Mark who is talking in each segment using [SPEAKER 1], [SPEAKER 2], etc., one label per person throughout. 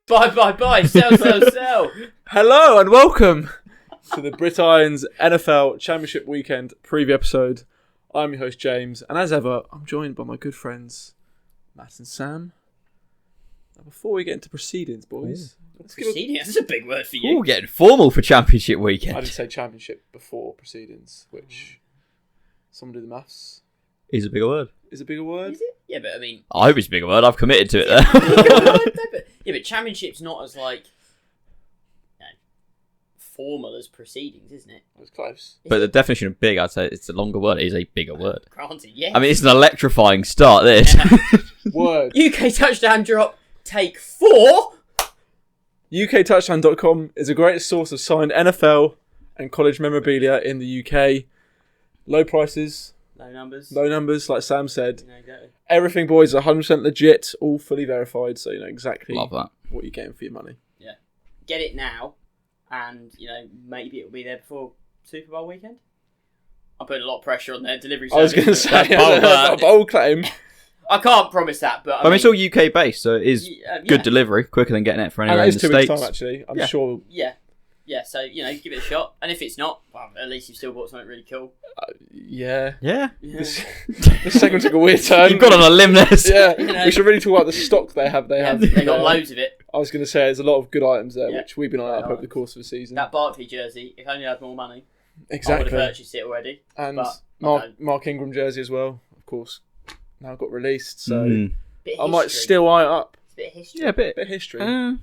[SPEAKER 1] Buy. Sell.
[SPEAKER 2] Hello and welcome to the Brit Irons NFL Championship Weekend preview episode. I'm your host James, and as ever, I'm joined by my good friends Matt and Sam. Now, before we get into proceedings, boys,
[SPEAKER 1] Proceedings? That's a big word for you.
[SPEAKER 3] Ooh, getting formal for Championship Weekend.
[SPEAKER 2] I did say championship before proceedings, which someone do the maths.
[SPEAKER 3] Is a bigger word.
[SPEAKER 2] Is a bigger word?
[SPEAKER 1] Is it? Yeah, but I mean...
[SPEAKER 3] I hope it's a bigger word. I've committed to it there.
[SPEAKER 1] Yeah, but championship's not as, formal as proceedings, isn't it?
[SPEAKER 2] It was close.
[SPEAKER 3] But the definition of big, I'd say it's a longer word. It is a bigger word.
[SPEAKER 1] Granted, yeah.
[SPEAKER 3] I mean, it's an electrifying start, this.
[SPEAKER 2] Word.
[SPEAKER 1] UK touchdown drop, take 4.
[SPEAKER 2] UKTouchdown.com is a great source of signed NFL and college memorabilia in the UK. Low prices.
[SPEAKER 1] Low numbers,
[SPEAKER 2] like Sam said.
[SPEAKER 1] Exactly.
[SPEAKER 2] Everything, boys, 100% legit, all fully verified, so you know exactly
[SPEAKER 3] Love that.
[SPEAKER 2] what you're getting for your money.
[SPEAKER 1] Yeah. Get it now, and, maybe it'll be there before Superbowl weekend. I'm putting a lot of pressure on their delivery
[SPEAKER 2] I was going to
[SPEAKER 1] service.
[SPEAKER 2] say, a bold claim.
[SPEAKER 1] I can't promise that, but
[SPEAKER 3] I mean, it's all UK based, so it is good delivery, quicker than getting it for anywhere in the
[SPEAKER 2] It is 2 weeks'
[SPEAKER 3] States.
[SPEAKER 2] time, actually. I'm sure.
[SPEAKER 1] Yeah, so, give it a shot. And if it's not, well, at least you've still bought something really cool.
[SPEAKER 2] Yeah.
[SPEAKER 3] Yeah.
[SPEAKER 2] This segment took a weird turn.
[SPEAKER 3] You've got on a limb there.
[SPEAKER 2] Yeah, we should really talk about the stock they have. They
[SPEAKER 1] got loads of it.
[SPEAKER 2] I was going to say, there's a lot of good items there, which we've been eyeing up over the course of the season.
[SPEAKER 1] That Barkley jersey, if only I had more money,
[SPEAKER 2] exactly.
[SPEAKER 1] I would have purchased it already.
[SPEAKER 2] And Mark Ingram jersey as well, of course, now got released, so I might still eye it up.
[SPEAKER 1] It's a bit of history.
[SPEAKER 3] Yeah, a bit
[SPEAKER 2] of history.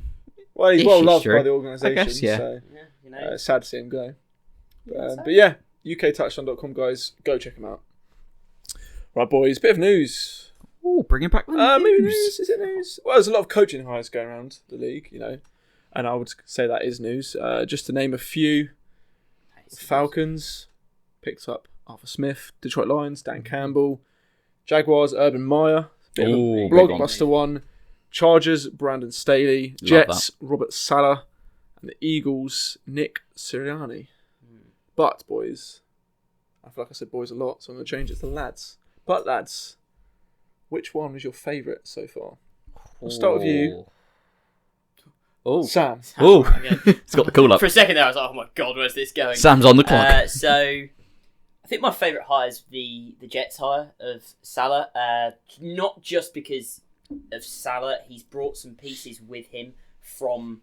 [SPEAKER 2] Well, he's well loved by the organisation,
[SPEAKER 3] I guess, yeah.
[SPEAKER 2] So it's sad to see him go. But yeah, UKTouchdown.com, guys, go check him out. Right, boys, bit of news.
[SPEAKER 3] Oh, bringing back the
[SPEAKER 2] maybe news. Is it news? Well, there's a lot of coaching hires going around the league, and I would say that is news. Just to name a few, Falcons picked up Arthur Smith, Detroit Lions, Dan Campbell, Jaguars, Urban Meyer, blockbuster one. Chargers, Brandon Staley, Jets, Robert Saleh, and the Eagles, Nick Sirianni. But, boys, I feel like I said boys a lot, so I'm going to change it to lads. But, lads, which one was your favourite so far? I'll start with you.
[SPEAKER 3] Oh,
[SPEAKER 2] Sam.
[SPEAKER 3] Oh, it's got the call up.
[SPEAKER 1] For a second there, I was like, oh my God, where's this going?
[SPEAKER 3] Sam's on the clock.
[SPEAKER 1] So, I think my favourite hire is the Jets hire of Saleh. Not just because of Saleh, he's brought some pieces with him from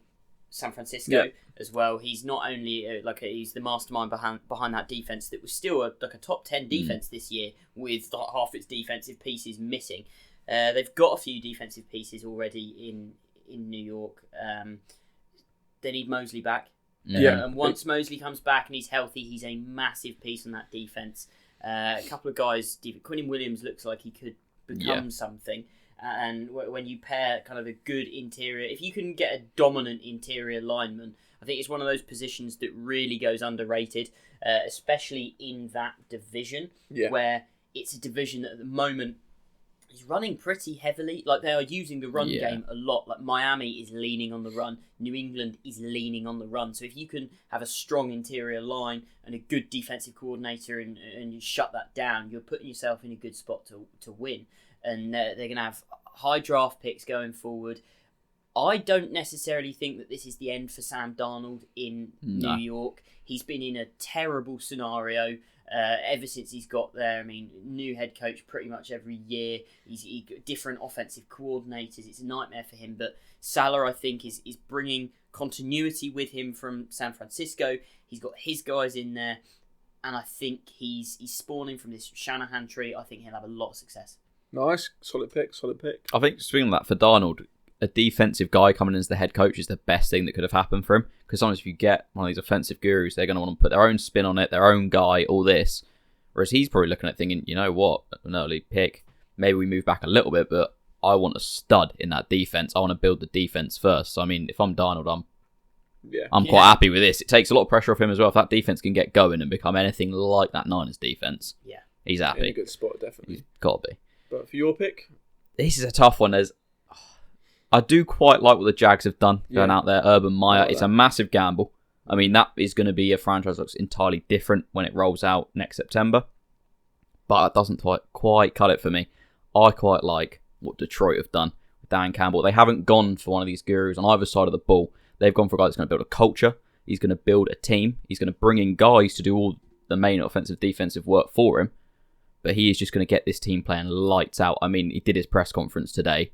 [SPEAKER 1] San Francisco as well. He's not only he's the mastermind behind that defense that was still a top 10 defense this year with half its defensive pieces missing. They've got a few defensive pieces already in New York. They need Mosley back. And once Mosley comes back and he's healthy, he's a massive piece on that defense. A couple of guys, Quinnen Williams looks like he could become something. And when you pair kind of a good interior, if you can get a dominant interior lineman, I think it's one of those positions that really goes underrated, especially in that division, where it's a division that at the moment is running pretty heavily. Like, they are using the run game a lot. Like, Miami is leaning on the run. New England is leaning on the run. So if you can have a strong interior line and a good defensive coordinator and you shut that down, you're putting yourself in a good spot to win. And they're going to have high draft picks going forward. I don't necessarily think that this is the end for Sam Darnold in New York. He's been in a terrible scenario ever since he's got there. I mean, new head coach pretty much every year. He's got different offensive coordinators. It's a nightmare for him. But Saleh, I think, is bringing continuity with him from San Francisco. He's got his guys in there. And I think he's spawning from this Shanahan tree. I think he'll have a lot of success.
[SPEAKER 2] Nice. Solid pick.
[SPEAKER 3] I think, speaking of that, for Darnold, a defensive guy coming in as the head coach is the best thing that could have happened for him. Because sometimes if you get one of these offensive gurus, they're going to want to put their own spin on it, their own guy, all this. Whereas he's probably looking at thinking, you know what, an early pick, maybe we move back a little bit, but I want a stud in that defense. I want to build the defense first. So, I mean, if I'm Darnold, I'm quite happy with this. It takes a lot of pressure off him as well. If that defense can get going and become anything like that Niners defense, he's happy.
[SPEAKER 2] In a good spot, definitely.
[SPEAKER 3] He's got to be.
[SPEAKER 2] But for your pick?
[SPEAKER 3] This is a tough one. I do quite like what the Jags have done going out there. Urban Meyer, it's a massive gamble. I mean, that is going to be a franchise that looks entirely different when it rolls out next September. But it doesn't quite cut it for me. I quite like what Detroit have done Dan Campbell. They haven't gone for one of these gurus on either side of the ball. They've gone for a guy that's going to build a culture. He's going to build a team. He's going to bring in guys to do all the main offensive, defensive work for him. But he is just going to get this team playing lights out. I mean, he did his press conference today.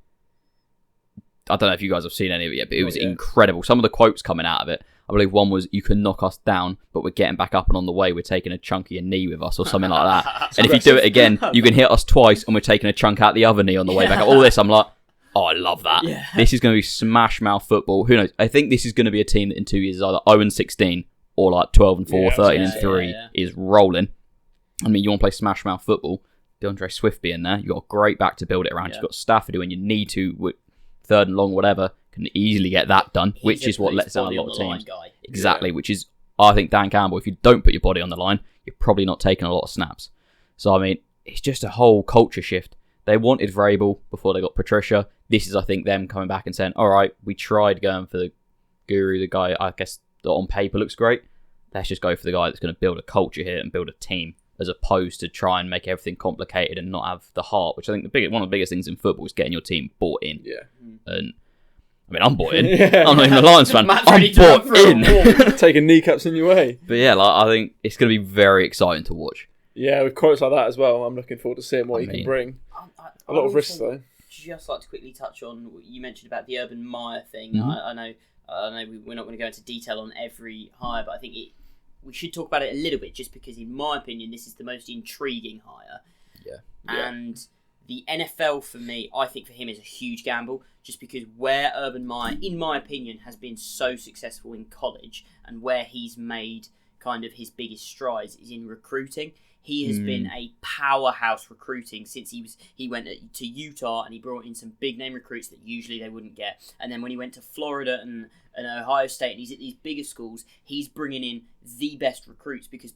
[SPEAKER 3] I don't know if you guys have seen any of it yet, but it was incredible. Some of the quotes coming out of it, I believe one was, "You can knock us down, but we're getting back up, and on the way, we're taking a chunk of your knee with us," or something like that. And if you do it again, you can hit us twice, and we're taking a chunk out the other knee on the way back up. All this, I'm like, oh, I love that. Yeah. This is going to be smash mouth football. Who knows? I think this is going to be a team that in 2 years is either 0-16 or like 12-4, 13-3 is rolling. I mean, you want to play smash mouth football, DeAndre Swift being there, you've got a great back to build it around. You've got Stafford when you need to, with third and long, whatever, can easily get that done, which is what lets down a lot of teams. Exactly, which is, I think, Dan Campbell, if you don't put your body on the line, you're probably not taking a lot of snaps. So, I mean, it's just a whole culture shift. They wanted Vrabel before they got Patricia. This is, I think, them coming back and saying, all right, we tried going for the guru, the guy, I guess, that on paper looks great. Let's just go for the guy that's going to build a culture here and build a team, as opposed to try and make everything complicated and not have the heart, which I think one of the biggest things in football is getting your team bought in. Yeah. And I mean, I'm bought in. I'm not even a Lions fan. I'm bought in.
[SPEAKER 2] Taking kneecaps in your way.
[SPEAKER 3] But yeah, I think it's going to be very exciting to watch.
[SPEAKER 2] Yeah, with quotes like that as well, I'm looking forward to seeing what he can bring. A lot of risks, though.
[SPEAKER 1] Just like to quickly touch on what you mentioned about the Urban Meyer thing. Mm-hmm. I know we're not going to go into detail on every hire, but I think we should talk about it a little bit, just because, in my opinion, this is the most intriguing hire.
[SPEAKER 3] Yeah.
[SPEAKER 1] And the NFL, for me, I think for him is a huge gamble, just because where Urban Meyer, in my opinion, has been so successful in college and where he's made kind of his biggest strides is in recruiting. He has been a powerhouse recruiting since he went to Utah, and he brought in some big name recruits that usually they wouldn't get. And then when he went to Florida and Ohio State, and he's at these bigger schools, he's bringing in the best recruits because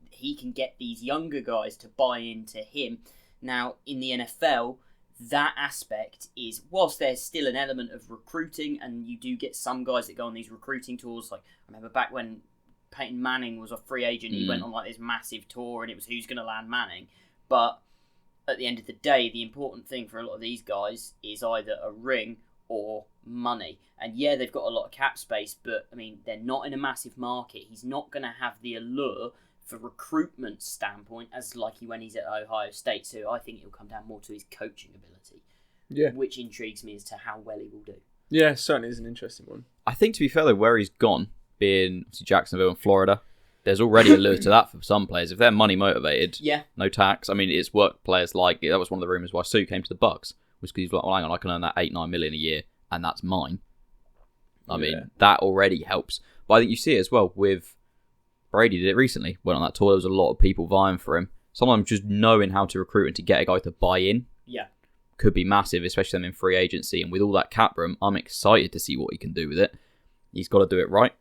[SPEAKER 1] he can get these younger guys to buy into him. Now in the NFL, that aspect is, whilst there's still an element of recruiting, and you do get some guys that go on these recruiting tours. Like, I remember back when Peyton Manning was a free agent, he went on like this massive tour, and it was who's going to land Manning. But at the end of the day, the important thing for a lot of these guys is either a ring or money. And yeah, they've got a lot of cap space, but I mean, they're not in a massive market. He's not going to have the allure for recruitment standpoint as like when he's at Ohio State. So I think it'll come down more to his coaching ability, which intrigues me as to how well he will do.
[SPEAKER 2] Yeah, certainly is an interesting one.
[SPEAKER 3] I think, to be fair though, where he's gone, being Jacksonville and Florida, there's already a lure to that for some players. If they're money motivated, no tax. I mean, it's work players like, that was one of the rumours why Sue came to the Bucks, was because he's like, well, hang on, I can earn that $8-9 million a year, and that's mine. I mean, that already helps. But I think you see it as well with Brady. Did it recently, went on that tour. There was a lot of people vying for him. Sometimes just knowing how to recruit and to get a guy to buy in could be massive, especially them in free agency. And with all that cap room, I'm excited to see what he can do with it. He's got to do it right.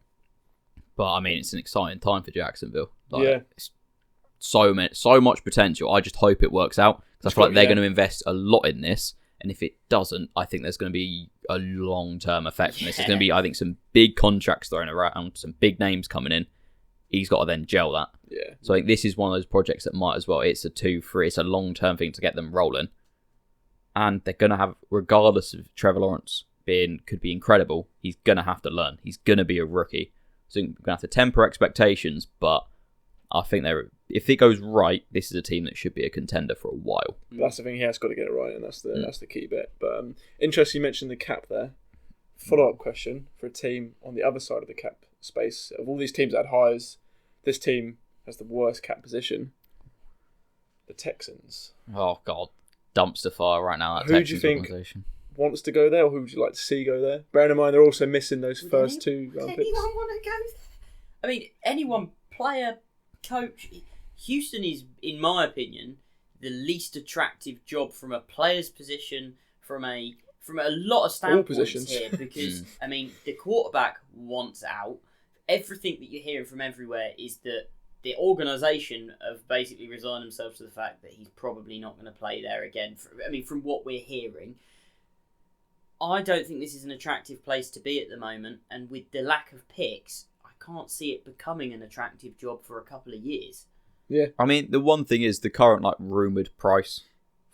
[SPEAKER 3] But I mean, it's an exciting time for Jacksonville. It's so much potential. I just hope it works out, because I feel like they're going to invest a lot in this. And if it doesn't, I think there's going to be a long-term effect from this. There's going to be, I think, some big contracts thrown around, some big names coming in. He's got to then gel that.
[SPEAKER 2] Yeah.
[SPEAKER 3] So I think this is one of those projects that might as well. It's a 2-3. It's a long-term thing to get them rolling. And they're going to have, regardless of Trevor Lawrence could be incredible, he's going to have to learn. He's going to be a rookie. So we're going to have to temper expectations, but I think if it goes right, this is a team that should be a contender for a while.
[SPEAKER 2] That's the thing, he has got to get it right, and that's the key bit. But interesting, you mentioned the cap there. Follow-up question for a team on the other side of the cap space. Of all these teams that had hires, this team has the worst cap position. The Texans.
[SPEAKER 3] Oh, God. Dumpster fire right now.
[SPEAKER 2] Who do you think wants to go there, or who would you like to see go there? Bearing in mind they're also missing those first two round picks.
[SPEAKER 1] Anyone want to go there? I mean, anyone, player, coach. Houston is, in my opinion, the least attractive job from a player's position, from a lot of standpoints here, because I mean, the quarterback wants out. Everything that you're hearing from everywhere is that the organisation have basically resigned themselves to the fact that he's probably not going to play there again. From what we're hearing, I don't think this is an attractive place to be at the moment, and with the lack of picks, I can't see it becoming an attractive job for a couple of years.
[SPEAKER 2] Yeah.
[SPEAKER 3] I mean, the one thing is the current rumoured price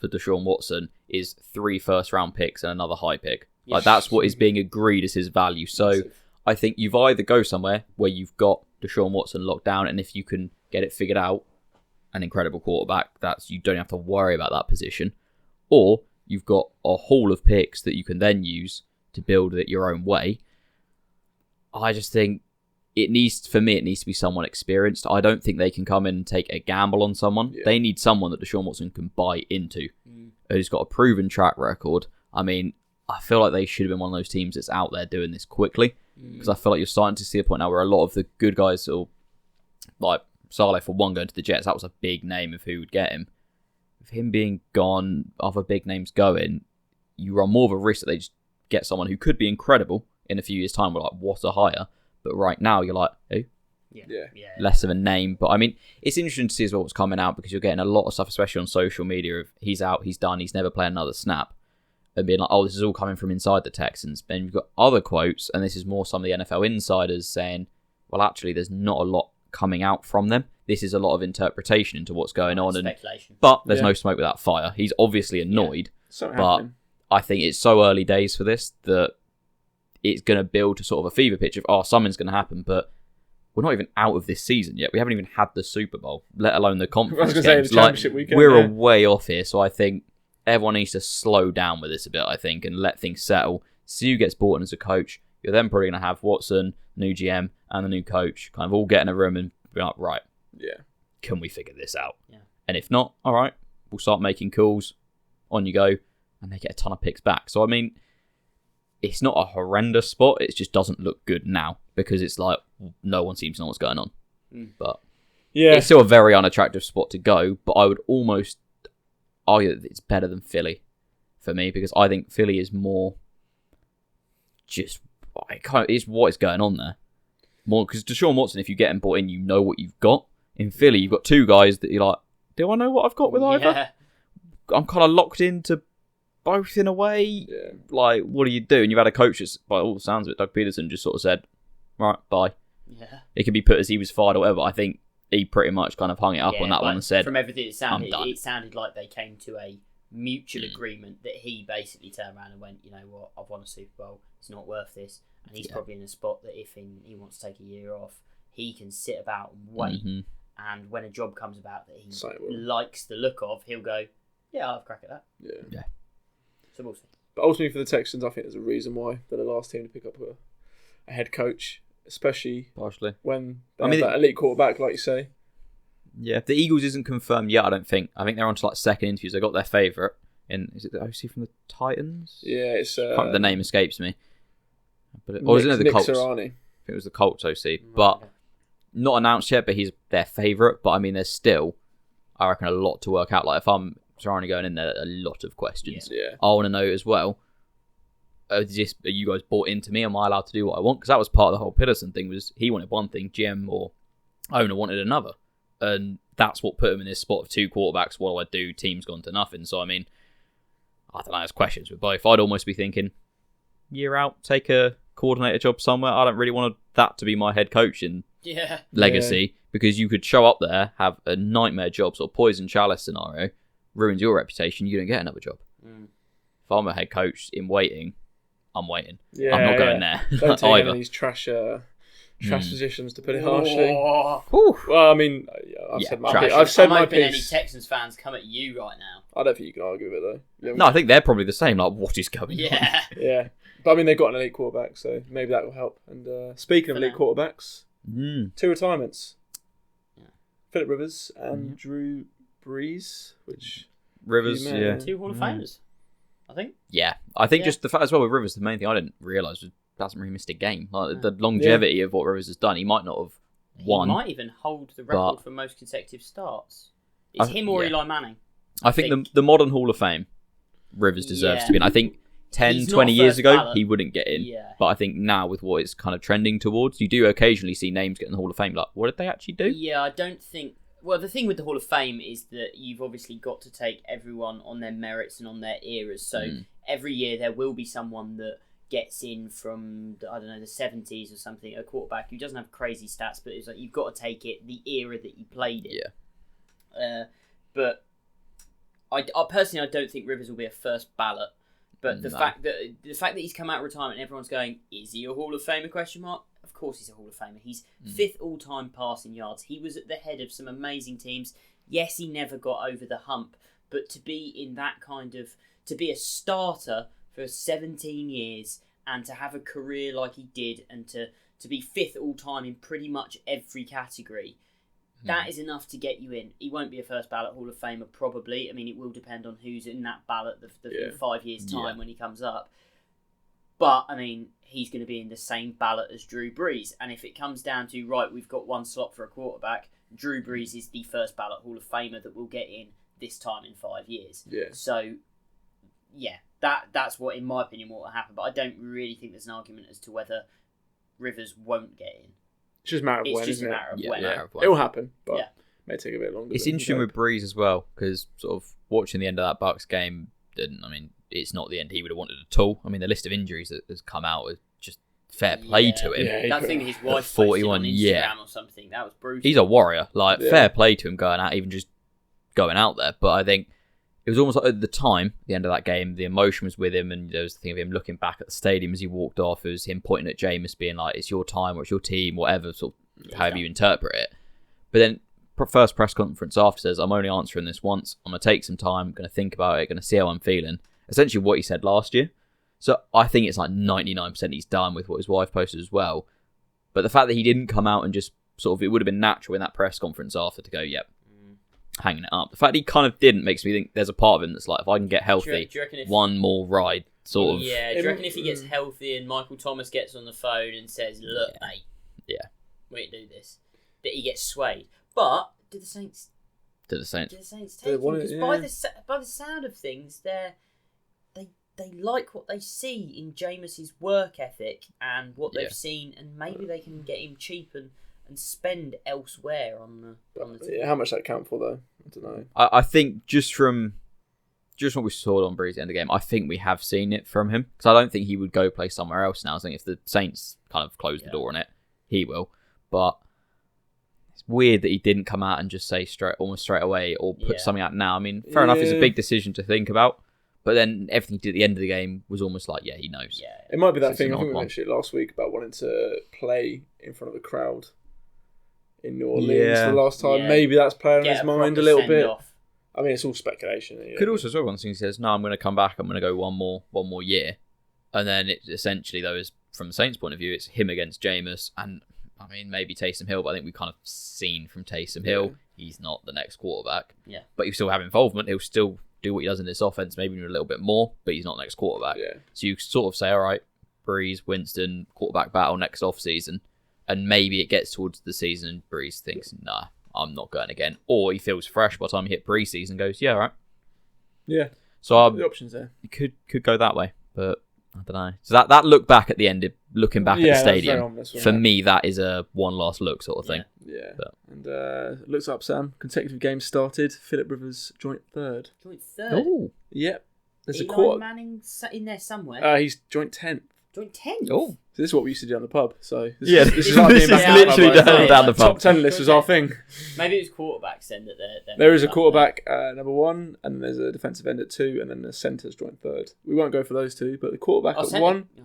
[SPEAKER 3] for Deshaun Watson is 3 first-round picks and another high pick. Like, that's what is being agreed as his value. So I think you've either go somewhere where you've got Deshaun Watson locked down, and if you can get it figured out, an incredible quarterback, you don't have to worry about that position. Or you've got a haul of picks that you can then use to build it your own way. I just think it needs to be someone experienced. I don't think they can come in and take a gamble on someone. Yeah. They need someone that Deshaun Watson can buy into, who's got a proven track record. I mean, I feel like they should have been one of those teams that's out there doing this quickly, because I feel like you're starting to see a point now where a lot of the good guys, like Saleh for one, going to the Jets, that was a big name of who would get him. With him being gone, other big names going, you run more of a risk that they just get someone who could be incredible in a few years' time. We're like, what a hire. But right now, you're like, who?
[SPEAKER 1] Yeah.
[SPEAKER 3] Less of a name. But I mean, it's interesting to see as well what's coming out, because you're getting a lot of stuff, especially on social media, of he's out, he's done, he's never played another snap. And being like, oh, this is all coming from inside the Texans. Then you've got other quotes, and this is more some of the NFL insiders saying, well, actually, there's not a lot coming out from them. This is a lot of interpretation into what's going on.
[SPEAKER 1] Speculation.
[SPEAKER 3] But there's no smoke without fire. He's obviously annoyed. But I think it's so early days for this that it's going to build to sort of a fever pitch of, something's going to happen. But we're not even out of this season yet. We haven't even had the Superbowl, let alone the conference
[SPEAKER 2] I was going
[SPEAKER 3] games.
[SPEAKER 2] to say, the championship weekend.
[SPEAKER 3] We're a way off here. So I think everyone needs to slow down with this a bit, I think, and let things settle. See who gets brought in as a coach. You're then probably going to have Watson, new GM, and the new coach kind of all get in a room and be like, right, can we figure this out?
[SPEAKER 1] Yeah.
[SPEAKER 3] And if not, all right, we'll start making calls. On you go. And they get a ton of picks back. So, I mean, it's not a horrendous spot. It just doesn't look good now, because it's like no one seems to know what's going on. But it's still a very unattractive spot to go. But I would almost argue that it's better than Philly for me, because I think Philly is more just it's what is going on there. More because Deshaun Watson, if you get him bought in, you know what you've got. In Philly, you've got two guys that you're like, do I know what I've got with either? I'm kind of locked into both in a way. Yeah. Like, what do you do? And you've had a coach that's, by all the sounds of it, Doug Peterson, just sort of said, right, bye.
[SPEAKER 1] Yeah.
[SPEAKER 3] It could be put as he was fired or whatever. I think he pretty much kind of hung it up on that one and said,
[SPEAKER 1] from everything it sounded like they came to a mutual agreement that he basically turned around and went, you know what, I've won a Super Bowl, it's not worth this. And he's probably in a spot that if he wants to take a year off, he can sit about and wait. Mm-hmm. And when a job comes about that he likes the look of, he'll go, yeah, I'll have a crack at that.
[SPEAKER 2] Yeah.
[SPEAKER 1] So we'll see.
[SPEAKER 2] But ultimately for the Texans, I think there's a reason why they're the last team to pick up a head coach, especially when they have that elite quarterback, like you say.
[SPEAKER 3] Yeah, the Eagles isn't confirmed yet, I don't think. I think they're on to like second interviews. They got their favourite. Is it the OC from the Titans?
[SPEAKER 2] Yeah, it's...
[SPEAKER 3] the name escapes me. Or is it the Colts?
[SPEAKER 2] Sirianni.
[SPEAKER 3] I think it was the Colts OC. But not announced yet, but he's their favourite. But I mean, there's still, I reckon, a lot to work out. Like, if I'm Sirianni going in there, a lot of questions.
[SPEAKER 2] Yeah.
[SPEAKER 3] I want to know as well, are you guys bought into me? Am I allowed to do what I want? Because that was part of the whole Peterson thing, was he wanted one thing, GM or owner wanted another. And that's what put him in this spot of two quarterbacks. What do I do? Team's gone to nothing. So, I mean, I don't know, there's questions with both. I'd almost be thinking, year out, take a coordinator job somewhere. I don't really want that to be my head coaching legacy, because you could show up there, have a nightmare job, sort of poison chalice scenario, ruins your reputation, you don't get another job. If I'm a head coach in waiting, I'm waiting. I'm not going there.
[SPEAKER 2] Don't take any of these trash positions, to put it harshly. Well, I mean, I've said my piece.
[SPEAKER 1] I'm hoping any Texans fans come at you right now.
[SPEAKER 2] I don't think you can argue with it, though.
[SPEAKER 3] No, I think they're probably the same. Like, what is going on?
[SPEAKER 2] Yeah. But I mean, they've got an elite quarterback, so maybe that will help. And speaking of elite quarterbacks, two retirements. Philip Rivers and Drew Brees, which...
[SPEAKER 3] Rivers,
[SPEAKER 1] two Hall of Famers, I think.
[SPEAKER 3] Yeah, I think just the fact as well with Rivers, the main thing I didn't realise was he hasn't really missed a game. Like the longevity of what Rivers has done, he might not have won.
[SPEAKER 1] He might even hold the record for most consecutive starts. It's him or Eli Manning.
[SPEAKER 3] I think the modern Hall of Fame, Rivers deserves to be in. I think 10, 20 years ago,
[SPEAKER 1] ballot.
[SPEAKER 3] he wouldn't get in. Yeah. But I think now, with what it's kind of trending towards, you do occasionally see names get in the Hall of Fame. Like, what did they actually do?
[SPEAKER 1] Yeah, I don't think... Well, the thing with the Hall of Fame is that you've obviously got to take everyone on their merits and on their eras. So every year there will be someone that gets in from, I don't know, the 70s or something, a quarterback who doesn't have crazy stats, but it's like you've got to take it the era that you played in.
[SPEAKER 3] Yeah.
[SPEAKER 1] But I personally, I don't think Rivers will be a first ballot. But the fact that he's come out of retirement and everyone's going, is he a Hall of Famer? Question mark. Of course he's a Hall of Famer. He's 5th all-time passing yards. He was at the head of some amazing teams. Yes, he never got over the hump, but to be in that to be a starter for 17 years and to have a career like he did and to be 5th all-time in pretty much every category, that is enough to get you in. He won't be a first ballot Hall of Famer, probably. I mean, it will depend on who's in that ballot in 5 years' time when he comes up. But, I mean, he's going to be in the same ballot as Drew Brees. And if it comes down to, right, we've got one slot for a quarterback, Drew Brees is the first ballot Hall of Famer that will get in this time in 5 years.
[SPEAKER 2] Yeah.
[SPEAKER 1] So, yeah, that's what, in my opinion, what will happen. But I don't really think there's an argument as to whether Rivers won't get in.
[SPEAKER 2] It's just a matter of when,
[SPEAKER 1] It's just
[SPEAKER 2] isn't
[SPEAKER 1] a matter of
[SPEAKER 2] it?
[SPEAKER 1] when.
[SPEAKER 3] Yeah.
[SPEAKER 2] It will happen, but it may take a bit longer.
[SPEAKER 3] It's interesting with Brees as well, because sort of watching the end of that Bucks game, it's not the end he would have wanted at all. I mean, the list of injuries that has come out is just fair play to him.
[SPEAKER 2] Yeah,
[SPEAKER 1] that thing his wife
[SPEAKER 3] 41,
[SPEAKER 1] posted on Instagram or something, that was brutal.
[SPEAKER 3] He's a warrior. Fair play to him going out, even just going out there. But I think it was almost like at the time, the end of that game, the emotion was with him, and there was the thing of him looking back at the stadium as he walked off. It was him pointing at Jameis, being like, "It's your time," or "It's your team," whatever, sort of however you interpret it. But then, first press conference after says, "I'm only answering this once. I'm gonna take some time, gonna think about it, gonna see how I'm feeling." Essentially, what he said last year. So I think it's like 99% he's done with what his wife posted as well. But the fact that he didn't come out and just sort of, it would have been natural in that press conference after to go, "Yep." Hanging it up. The fact he kind of didn't makes me think there's a part of him that's like, if I can get healthy,
[SPEAKER 1] do you reckon
[SPEAKER 3] one more ride, sort of.
[SPEAKER 1] Yeah, do you reckon if he gets healthy and Michael Thomas gets on the phone and says, "Look, mate, we do this," that he gets swayed? But do the Saints take him? Because by the sound of things, they like what they see in Jameis's work ethic and what they've seen, and maybe they can get him cheap and spend elsewhere on the team.
[SPEAKER 2] How much that count for, though? I don't know.
[SPEAKER 3] I think just from what we saw on Brees at the end of the game, I think we have seen it from him. Because I don't think he would go play somewhere else now. I think if the Saints kind of close the door on it, he will. But it's weird that he didn't come out and just say almost straight away or put something out now. I mean, fair enough, it's a big decision to think about. But then everything he did at the end of the game was almost like, he knows.
[SPEAKER 1] Yeah.
[SPEAKER 2] It might be that thing, I think we mentioned it last week, about wanting to play in front of the crowd in New Orleans for the last time.
[SPEAKER 1] Yeah.
[SPEAKER 2] Maybe that's playing on his mind a little bit.
[SPEAKER 1] Off.
[SPEAKER 2] I mean, it's all speculation.
[SPEAKER 3] Could also as well, one thing he says, "No, I'm going to come back. I'm going to go one more year," and then it essentially, though, is from the Saints' point of view, it's him against Jameis, and I mean maybe Taysom Hill, but I think we've kind of seen from Taysom Hill, he's not the next quarterback.
[SPEAKER 1] Yeah,
[SPEAKER 3] but he'll still have involvement. He'll still do what he does in this offense, maybe a little bit more, but he's not the next quarterback.
[SPEAKER 2] Yeah.
[SPEAKER 3] So you sort of say, all right, Brees, Winston, quarterback battle next offseason. And maybe it gets towards the season and Brees thinks, nah, I'm not going again. Or he feels fresh by the time he hit preseason and goes, yeah, all right.
[SPEAKER 2] Yeah.
[SPEAKER 3] So
[SPEAKER 2] the options there.
[SPEAKER 3] It could go that way, but I don't know. So that look back at the end, looking back at the stadium, for me, that is a one last look sort of thing.
[SPEAKER 2] Yeah. And looks up, Sam. Consecutive games started. Philip Rivers joint third.
[SPEAKER 3] Oh.
[SPEAKER 2] Yep. There's
[SPEAKER 1] Eli
[SPEAKER 2] a quarter.
[SPEAKER 1] Manning in there somewhere.
[SPEAKER 2] He's joint 10th.
[SPEAKER 1] Joint 10th?
[SPEAKER 3] Oh.
[SPEAKER 2] So this is what we used to do on the pub. So this
[SPEAKER 3] is
[SPEAKER 2] like being
[SPEAKER 3] this
[SPEAKER 2] back
[SPEAKER 3] is
[SPEAKER 2] at the
[SPEAKER 3] literally
[SPEAKER 2] pub,
[SPEAKER 3] down the pub.
[SPEAKER 2] Top 10 list was our thing.
[SPEAKER 1] Maybe it was quarterbacks then that they're
[SPEAKER 2] there is a quarterback number 1, and there's a defensive end at 2, and then the centre's joint 3rd. We won't go for those two, but the quarterback at 1.
[SPEAKER 1] Oh,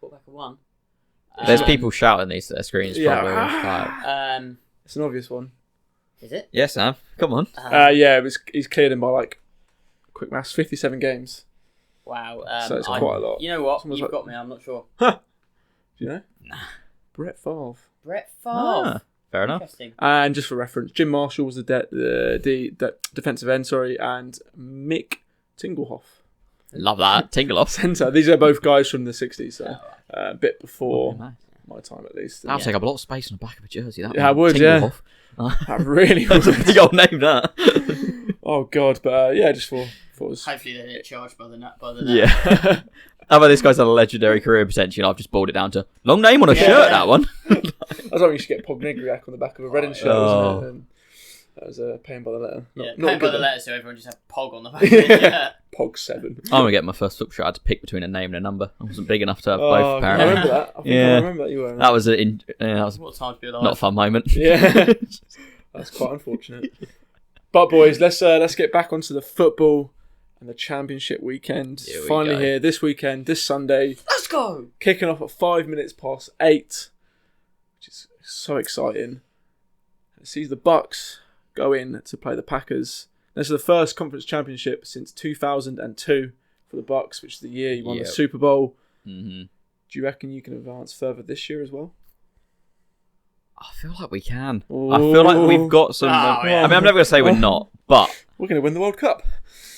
[SPEAKER 1] quarterback at 1.
[SPEAKER 3] There's people shouting these at their screens.
[SPEAKER 2] Yeah. It's an obvious one.
[SPEAKER 1] Is it?
[SPEAKER 3] Yes, Sam. Come on.
[SPEAKER 2] He's cleared him by quick maths, 57 games.
[SPEAKER 1] Wow.
[SPEAKER 2] So it's quite a lot.
[SPEAKER 1] You know what? You've got me. I'm not sure.
[SPEAKER 2] Do you know?
[SPEAKER 1] Nah.
[SPEAKER 2] Brett Favre.
[SPEAKER 3] Fair enough.
[SPEAKER 1] Interesting.
[SPEAKER 2] And just for reference, Jim Marshall was the defensive end, and Mick Tinglehoff.
[SPEAKER 3] Love that. Tinglehoff.
[SPEAKER 2] Centre. These are both guys from the 60s, so a bit before my time at least.
[SPEAKER 3] That'll take up a lot of space on the back of a jersey.
[SPEAKER 2] I would,
[SPEAKER 3] Tinglehoff.
[SPEAKER 2] That really would.
[SPEAKER 3] That's a big old name, that.
[SPEAKER 2] Oh, God. But just for us.
[SPEAKER 1] Hopefully they get charged by the nut.
[SPEAKER 3] Yeah. How about this guy's had a legendary career potentially, and I've just boiled it down to long name on a shirt, that one.
[SPEAKER 2] I was hoping you should get Pognegriac on the back of a Reading shirt, wasn't it? And that was a pain by the letter.
[SPEAKER 1] Pain by the letter, so everyone just had Pog on the back of it.
[SPEAKER 2] Pog 7.
[SPEAKER 3] I'm going to get my first football shirt. I had to pick between a name and a number. I wasn't big enough to have both, apparently.
[SPEAKER 2] I remember that. I remember that you were.
[SPEAKER 3] That was that was
[SPEAKER 1] What time to be alive?
[SPEAKER 3] not a fun moment.
[SPEAKER 2] Yeah. That's quite unfortunate. But boys, let's get back onto the football and the championship weekend.
[SPEAKER 3] Here we
[SPEAKER 2] Finally
[SPEAKER 3] go.
[SPEAKER 2] here this weekend, this Sunday.
[SPEAKER 1] Let's go!
[SPEAKER 2] Kicking off at 8:05, which is so exciting. It sees the Bucks go in to play the Packers. This is the first conference championship since 2002 for the Bucks, which is the year you won the Super Bowl.
[SPEAKER 3] Mm-hmm.
[SPEAKER 2] Do you reckon you can advance further this year as well?
[SPEAKER 3] I feel like we can. I feel like we've got some...
[SPEAKER 1] Oh, yeah.
[SPEAKER 3] I mean, I'm never going to say we're not, but...
[SPEAKER 2] We're going to win the World Cup.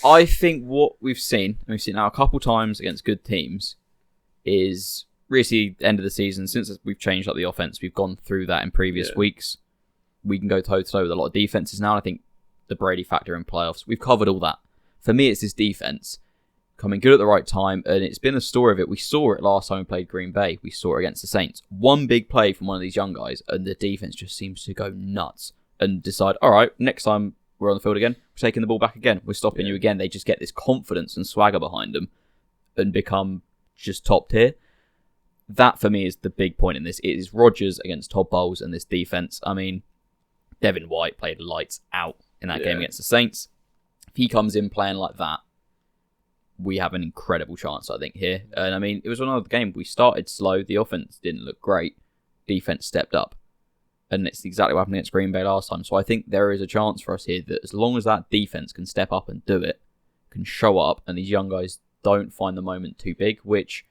[SPEAKER 3] I think what we've seen now a couple times against good teams, is really the end of the season, since we've changed up the offense, we've gone through that in previous weeks. We can go toe-to-toe with a lot of defenses now. I think the Brady factor in playoffs, we've covered all that. For me, it's this defense coming good at the right time, and it's been a story of it. We saw it last time we played Green Bay. We saw it against the Saints. One big play from one of these young guys, and the defense just seems to go nuts and decide, all right, next time we're on the field again, we're taking the ball back again. We're stopping you again. They just get this confidence and swagger behind them and become just top tier. That, for me, is the big point in this. It is Rodgers against Todd Bowles and this defense. I mean, Devin White played lights out in that game against the Saints. If he comes in playing like that, we have an incredible chance, I think, here. And I mean, it was another game. We started slow. The offense didn't look great. Defense stepped up. And it's exactly what happened against Green Bay last time. So I think there is a chance for us here that as long as that defense can step up and do it, can show up, and these young guys don't find the moment too big, which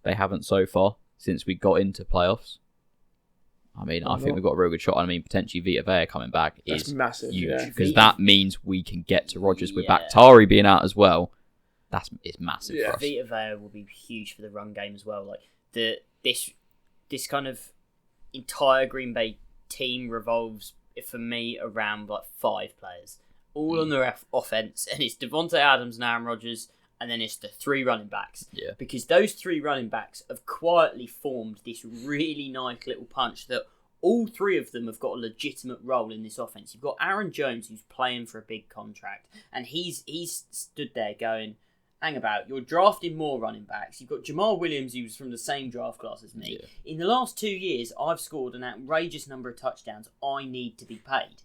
[SPEAKER 3] they haven't so far since we got into playoffs. I mean, I think we've got a real good shot. I mean, potentially Vita Vea coming back is
[SPEAKER 2] massive,
[SPEAKER 3] huge, because that means we can get to Rodgers with
[SPEAKER 1] Yeah.
[SPEAKER 3] Bakhtiari being out as well. It's massive for us.
[SPEAKER 1] Vita Vea will be huge for the run game as well. Like this kind of entire Green Bay team revolves, for me, around like 5 players, all on the offense, and it's Devontae Adams and Aaron Rodgers, and then it's the 3 running backs.
[SPEAKER 3] Yeah.
[SPEAKER 1] Because those 3 running backs have quietly formed this really nice little punch that all 3 of them have got a legitimate role in this offense. You've got Aaron Jones, who's playing for a big contract, and he's stood there going, hang about, you're drafting more running backs. You've got Jamal Williams, who's from the same draft class as me. Yeah. In the last 2 years, I've scored an outrageous number of touchdowns. I need to be paid.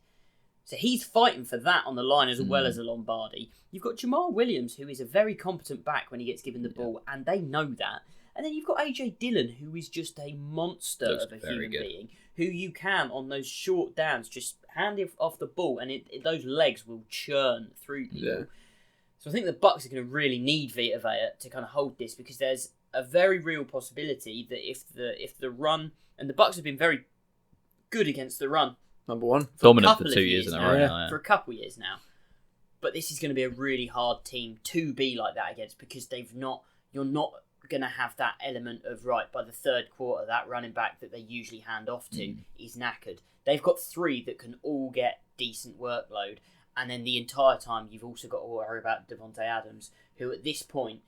[SPEAKER 1] So he's fighting for that on the line as well as a Lombardi. You've got Jamal Williams, who is a very competent back when he gets given the ball, and they know that. And then you've got AJ Dillon, who is just a monster of a human being, who you can, on those short downs, just hand it off the ball, and those legs will churn through people. Yeah. So I think the Bucks are going to really need Vita Vea to kind of hold this, because there's a very real possibility that if the run, and the Bucks have been very good against the run,
[SPEAKER 2] number one,
[SPEAKER 3] dominant for 2 years in a row
[SPEAKER 1] now, for a couple of years now. But this is going to be a really hard team to be like that against, because you're not going to have that element of, right, by the third quarter, that running back that they usually hand off to is knackered. They've got 3 that can all get decent workload. And then the entire time, you've also got to worry about Devontae Adams, who at this point,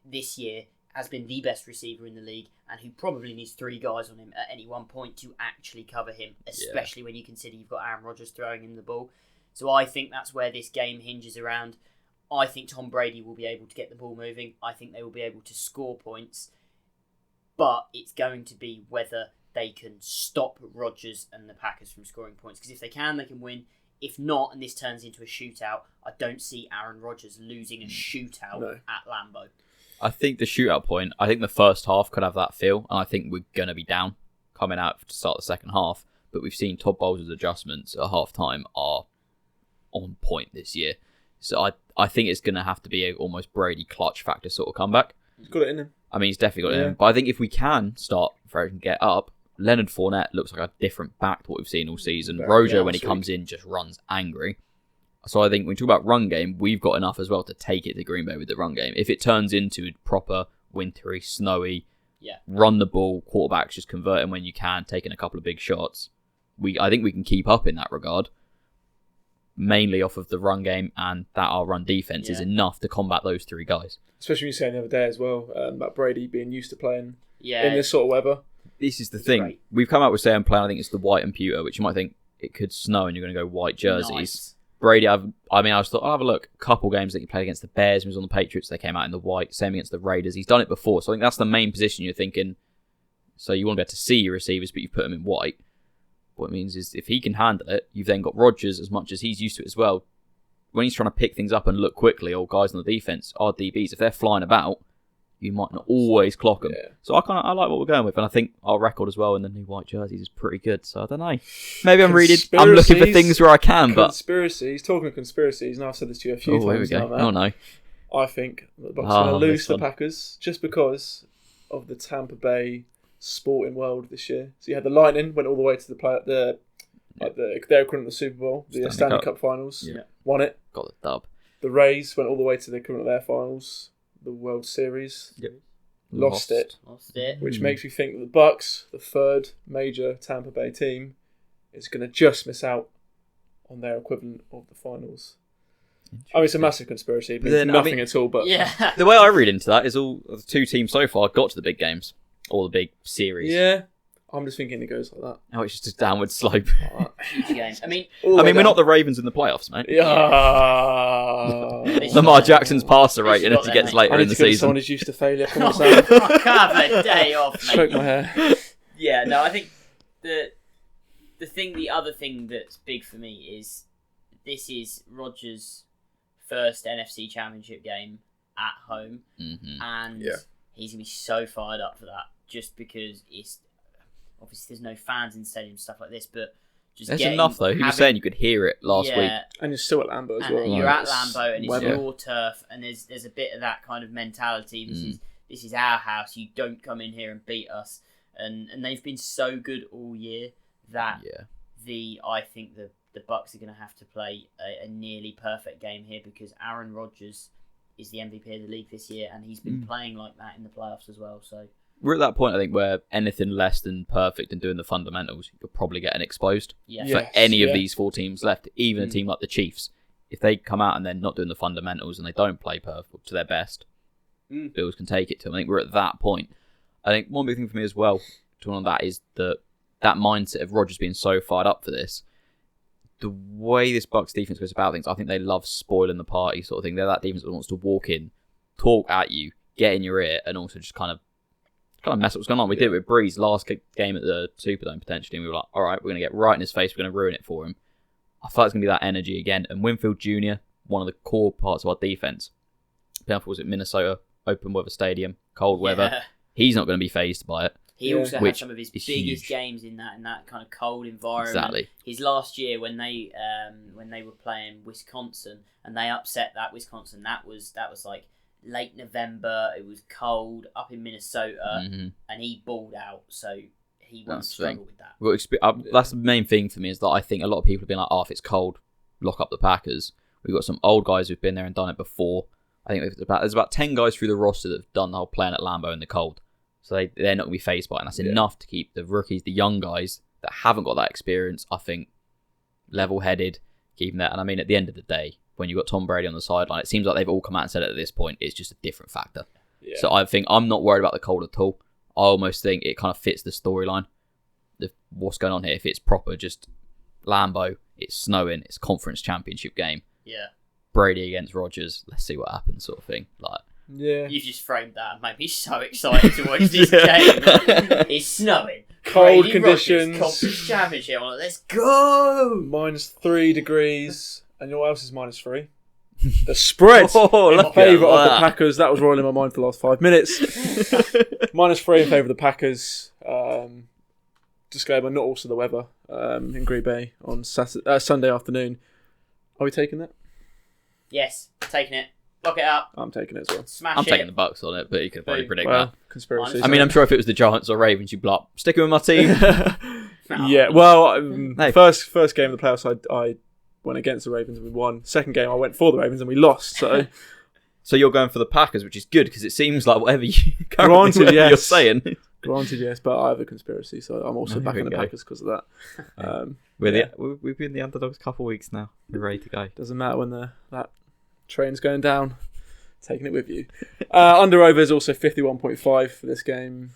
[SPEAKER 1] this year, has been the best receiver in the league, and who probably needs 3 guys on him at any one point to actually cover him, especially when you consider you've got Aaron Rodgers throwing him the ball. So I think that's where this game hinges around. I think Tom Brady will be able to get the ball moving. I think they will be able to score points. But it's going to be whether they can stop Rodgers and the Packers from scoring points. Because if they can win. If not, and this turns into a shootout, I don't see Aaron Rodgers losing a shootout at Lambeau.
[SPEAKER 3] I think the shootout point, I think the first half could have that feel, and I think we're going to be down coming out to start the second half. But we've seen Todd Bowles' adjustments at half-time are on point this year. So I think it's going to have to be a almost Brady clutch factor sort of comeback.
[SPEAKER 2] He's got it in him.
[SPEAKER 3] I mean, he's definitely got it in him. But I think if we can start and get up, Leonard Fournette looks like a different back to what we've seen all season. Rojo, when he comes in, just runs angry. So I think when we talk about run game, we've got enough as well to take it to Green Bay with the run game. If it turns into proper wintry, snowy, run the ball, quarterbacks just converting when you can, taking a couple of big shots, I think we can keep up in that regard. Mainly off of the run game, and that our run defense is enough to combat those 3 guys.
[SPEAKER 2] Especially when you say the other day as well about Brady being used to playing in this sort of weather.
[SPEAKER 3] This is the thing. Great. We've come out with saying plan, I think it's the white and pewter, which you might think it could snow and you're going to go white jerseys. Nice. Brady, I thought I'll have a look. A couple games that he played against the Bears, he was on the Patriots, they came out in the white. Same against the Raiders. He's done it before. So I think that's the main position you're thinking. So you want to be able to see your receivers, but you put them in white. What it means is if he can handle it, you've then got Rodgers, as much as he's used to it as well, when he's trying to pick things up and look quickly, or guys on the defense, our DBs, if they're flying about, you might not always clock them.
[SPEAKER 2] Yeah.
[SPEAKER 3] So I like what we're going with, and I think our record as well in the new white jerseys is pretty good. So I don't know. Maybe I'm looking for things where I can, but
[SPEAKER 2] conspiracies. Talking of conspiracies, and I've said this to you a few times.
[SPEAKER 3] Here we go.
[SPEAKER 2] Now, Matt,
[SPEAKER 3] Oh no.
[SPEAKER 2] I think the Bucs are going to lose to the
[SPEAKER 3] this one.
[SPEAKER 2] Packers just because of the Tampa Bay sporting world this year. So you had the Lightning went all the way to their equivalent of the Super Bowl, the Stanley Cup Finals, won it.
[SPEAKER 3] Got the dub.
[SPEAKER 2] The Rays went all the way to the equivalent of their finals, the World Series.
[SPEAKER 3] Yep.
[SPEAKER 2] Lost it. Which makes me think that the Bucs, the third major Tampa Bay team, is going to just miss out on their equivalent of the finals. I mean, it's a massive conspiracy, but it's nothing at all. But
[SPEAKER 3] the way I read into that is all the two teams so far got to the big games, all the big series.
[SPEAKER 2] Yeah, I'm just thinking it goes like that.
[SPEAKER 3] Oh, it's just a downward slope.
[SPEAKER 1] Huge game. I mean,
[SPEAKER 3] we're not the Ravens in the playoffs, mate.
[SPEAKER 2] Yeah.
[SPEAKER 3] Lamar Jackson's passer rate, and if he gets later in the season,
[SPEAKER 2] someone who's used to failure.
[SPEAKER 1] I can't have a day off, mate.
[SPEAKER 2] Stroke my hair.
[SPEAKER 1] Yeah, no, I think the other thing that's big for me is this is Rodgers' first NFC Championship game at home, and he's gonna be so fired up for that. Just because it's obviously there's no fans in the stadium and stuff like this, but just
[SPEAKER 3] there's enough though. He was saying you could hear it last week,
[SPEAKER 2] and you're still at Lambeau as well.
[SPEAKER 1] You're at Lambeau, and it's your turf, and there's a bit of that kind of mentality. This is our house. You don't come in here and beat us. And they've been so good all year that I think the Bucs are going to have to play a nearly perfect game here because Aaron Rodgers is the MVP of the league this year, and he's been playing like that in the playoffs as well. So
[SPEAKER 3] we're at that point, I think, where anything less than perfect and doing the fundamentals, you're probably getting exposed. For any of these four teams left, even a team like the Chiefs, if they come out and they're not doing the fundamentals and they don't play perfect to their best, Bills can take it to them. I think we're at that point. I think one big thing for me as well, talking on that, is that mindset of Rodgers being so fired up for this. The way this Bucs defense goes about things, I think they love spoiling the party sort of thing. They're that defense that wants to walk in, talk at you, get in your ear, and also just kind of mess up what's going on. We did it with Brees last game at the Superdome potentially, and we were like, all right, we're going to get right in his face, we're going to ruin it for him. I feel like it's going to be that energy again. And Winfield Jr., one of the core parts of our defense. Was it Minnesota, open weather stadium, cold weather. He's not going to be fazed by it.
[SPEAKER 1] He also had some of his biggest
[SPEAKER 3] huge
[SPEAKER 1] games in that kind of cold environment.
[SPEAKER 3] Exactly.
[SPEAKER 1] His last year when they were playing Wisconsin and they upset that Wisconsin, that was like late November. It was cold up in Minnesota, and he balled out. So he won't struggle with that.
[SPEAKER 3] Well, that's the main thing for me is that I think a lot of people have been like, "Oh, if it's cold, lock up the Packers." We've got some old guys who've been there and done it before. I think there's about 10 guys through the roster that have done the whole playing at Lambeau in the cold. So they're not going to be fazed by it. And that's enough to keep the rookies, the young guys that haven't got that experience, I think, level-headed, keeping that. And I mean, at the end of the day, when you've got Tom Brady on the sideline, it seems like they've all come out and said it at this point. It's just a different factor. Yeah. So I think I'm not worried about the cold at all. I almost think it kind of fits the storyline of what's going on here. If it's proper, just Lambeau, it's snowing, it's conference championship game.
[SPEAKER 1] Yeah.
[SPEAKER 3] Brady against Rodgers, let's see what happens, sort of thing.
[SPEAKER 2] Yeah.
[SPEAKER 1] You just framed that and made me so excited to watch this game. It's snowing.
[SPEAKER 2] Cold
[SPEAKER 1] Brady
[SPEAKER 2] conditions.
[SPEAKER 1] Rodgers, conference championship. I'm like, let's go!
[SPEAKER 2] -3 degrees. And you know what else is -3? The spread in favour of the Packers. That was rolling in my mind for the last 5 minutes. -3 in favour of the Packers. Disclaimer, not also the weather in Green Bay on Sunday afternoon. Are we taking that?
[SPEAKER 1] Yes, taking it. Lock it up.
[SPEAKER 2] I'm taking it as well.
[SPEAKER 1] Smash
[SPEAKER 3] I'm
[SPEAKER 1] it.
[SPEAKER 3] taking the Bucs on it, but you could probably predict that.
[SPEAKER 2] Conspiracy.
[SPEAKER 3] I mean, I'm sure if it was the Giants or Ravens, you'd be like, sticking with my team.
[SPEAKER 2] Yeah, well, first game of the playoffs, I went against the Ravens and we won. Second game, I went for the Ravens and we lost. So
[SPEAKER 3] so you're going for the Packers, which is good because it seems like whatever
[SPEAKER 2] Granted, yes.
[SPEAKER 3] you're saying.
[SPEAKER 2] Granted, yes, but I have a conspiracy, so I'm also backing the Packers because of that.
[SPEAKER 3] We've been the underdogs a couple of weeks now. We're ready to go.
[SPEAKER 2] Doesn't matter when that train's going down. Taking it with you. Under-over is also 51.5 for this game.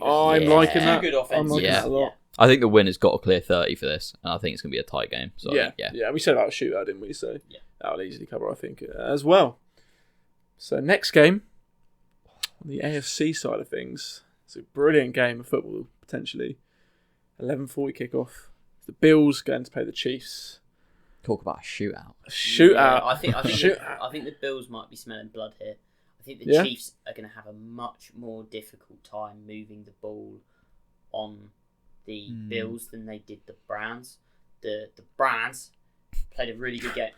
[SPEAKER 2] I'm liking that.
[SPEAKER 1] Good offense.
[SPEAKER 2] I'm liking that a lot.
[SPEAKER 3] I think the winner's got to clear 30 for this, and I think it's going to be a tight game. So
[SPEAKER 2] yeah. We said about a shootout, didn't we? So that'll easily cover, I think, as well. So next game, on the AFC side of things, it's a brilliant game of football, potentially. 11:40 kickoff. The Bills going to play the Chiefs.
[SPEAKER 3] Talk about a shootout.
[SPEAKER 2] Shootout.
[SPEAKER 1] Yeah, I think the Bills might be smelling blood here. I think the Chiefs are going to have a much more difficult time moving the ball on the Bills than they did the Browns. The Browns played a really good game.